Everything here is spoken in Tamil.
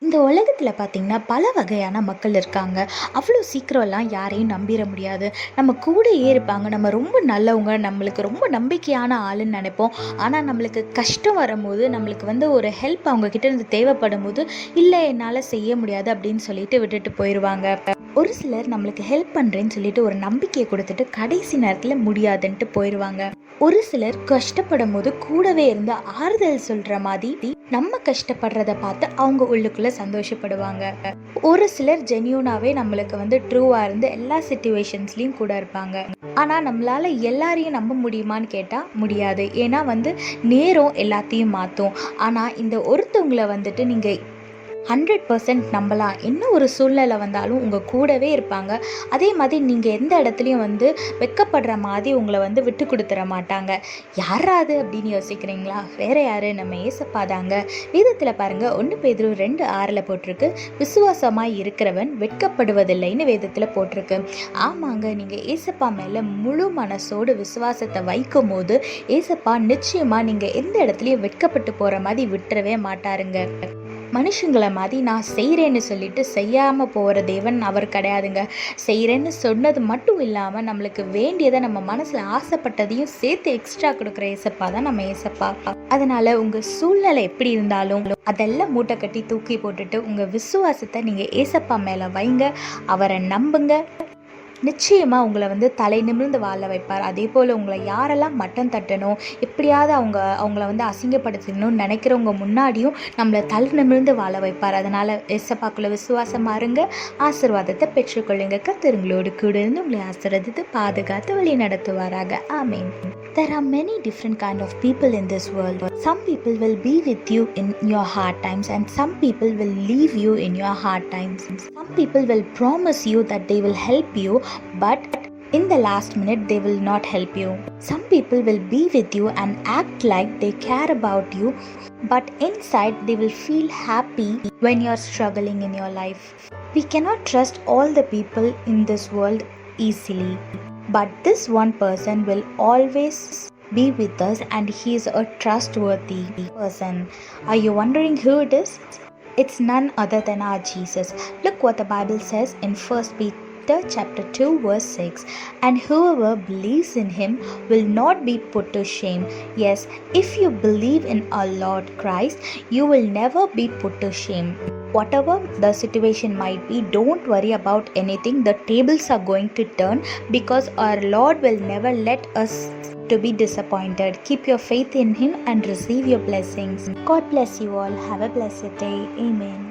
இந்த உலகத்தில் பார்த்திங்கன்னா பல வகையான மக்கள் இருக்காங்க. அவ்வளோ சீக்கிரம்லாம் யாரையும் நம்பிட முடியாது. நம்ம கூடயே இருப்பாங்க, நம்ம ரொம்ப நல்லவங்க, நம்மளுக்கு ரொம்ப நம்பிக்கையான ஆளுன்னு நினைப்போம். ஆனால் நம்மளுக்கு கஷ்டம் வரும்போது, நம்மளுக்கு ஒரு ஹெல்ப் அவங்கக்கிட்ட இருந்து தேவைப்படும் போது, இல்லை என்னால் செய்ய முடியாது அப்படின்னு சொல்லிட்டு விட்டுட்டு போயிடுவாங்க. ஒரு சிலர் நம்மளுக்கு ஹெல்ப் பண்ணுறேன்னு சொல்லிட்டு ஒரு நம்பிக்கையை கொடுத்துட்டு கடைசி நேரத்தில் முடியாதுன்ட்டு போயிடுவாங்க. ஒரு சிலர் கஷ்டப்படும் போது கூடவே இருந்து ஆறுதல் சொல்கிற மாதிரி நம்ம கஷ்டப்படுறத பார்த்து அவங்க உள்ளுக்குள்ளே சந்தோஷப்படுவாங்க. ஒரு சிலர் ஜென்யூனாகவே நம்மளுக்கு ட்ரூவாக இருந்து எல்லா சிச்சுவேஷன்ஸ்லேயும் கூட இருப்பாங்க. ஆனால் நம்மளால் எல்லாரையும் நம்ப முடியுமான்னு கேட்டால் முடியாது. ஏன்னா நேரம் எல்லாத்தையும் மாற்றும். ஆனால் இந்த ஒருத்தவங்களை நீங்கள் 100% நம்பலாம். என்ன ஒரு சூழ்நிலை வந்தாலும் உங்கள் கூடவே இருப்பாங்க. அதே மாதிரி நீங்கள் எந்த இடத்துலையும் வெட்கப்படுற மாதிரி உங்களை விட்டு கொடுத்துட மாட்டாங்க. யாராது அப்படின்னு யோசிக்கிறீங்களா? வேறு யார்? நம்ம ஏசப்பா தாங்க. வேதத்தில் பாருங்கள், 1 பேதுரு 2:6 போட்டிருக்கு, விசுவாசமாக இருக்கிறவன் வெட்கப்படுவதில்லைன்னு வேதத்தில் போட்டிருக்கு. ஆமாங்க, நீங்கள் ஏசப்பா மேலே முழு மனசோடு விசுவாசத்தை வைக்கும் போது ஏசப்பா நிச்சயமாக நீங்கள் எந்த இடத்துலையும் வெட்கப்பட்டு போகிற மாதிரி விட்டுறவே மாட்டாருங்க. மனுஷங்களை மாதிரி நான் செய்கிறேன்னு சொல்லிட்டு செய்யாமல் போகிற தேவன் அவர் கிடையாதுங்க. செய்கிறேன்னு சொன்னது மட்டும் இல்லாமல் நம்மளுக்கு வேண்டியதை, நம்ம மனசில் ஆசைப்பட்டதையும் சேர்த்து எக்ஸ்ட்ரா கொடுக்குற ஏசப்பா தான் நம்ம ஏசப்பா. அதனால் உங்கள் சூழ்நிலை எப்படி இருந்தாலும் அதெல்லாம் மூட்டை கட்டி தூக்கி போட்டுட்டு உங்கள் விசுவாசத்தை நீங்கள் ஏசப்பா மேலே வைங்க. அவரை நம்புங்க. நிச்சயமாக உங்களை தலை நிமிர்ந்து வாழ வைப்பார். அதே போல் உங்களை யாரெல்லாம் மட்டம் தட்டணும், எப்படியாவது அவங்கள அசிங்கப்படுத்தணும்னு நினைக்கிறவங்க முன்னாடியும் நம்மளை தலை நிமிர்ந்து வாழ வைப்பார். அதனால் ஏசப்பாக்குள்ள விசுவாசமாக இருங்க, ஆசீர்வாதத்தை பெற்றுக்கொள்ளுங்க. கர்த்தருங்களோடு கூட இருந்து உங்களை ஆசீர்வதித்து பாதுகாத்து வழி நடத்துவாராக. ஆமீன். There are many different kind of people in this world. Some people will be with you in your hard times and some people will leave you in your hard times. Some people will promise you that they will help you, but in the last minute they will not help you. Some people will be with you and act like they care about you, but inside they will feel happy when you are struggling in your life. We cannot trust all the people in this world easily, but this one person will always be with us and he is a trustworthy person. Are you wondering who it is? It's none other than our Jesus. Look what the Bible says in 1 Peter chapter 2 verse 6. And whoever believes in him will not be put to shame. Yes, if you believe in our Lord Christ, you will never be put to shame. Whatever the situation might be, don't worry about anything. The tables are going to turn because our Lord will never let us to be disappointed. Keep your faith in him and receive your blessings. God bless you all. Have a blessed day. Amen.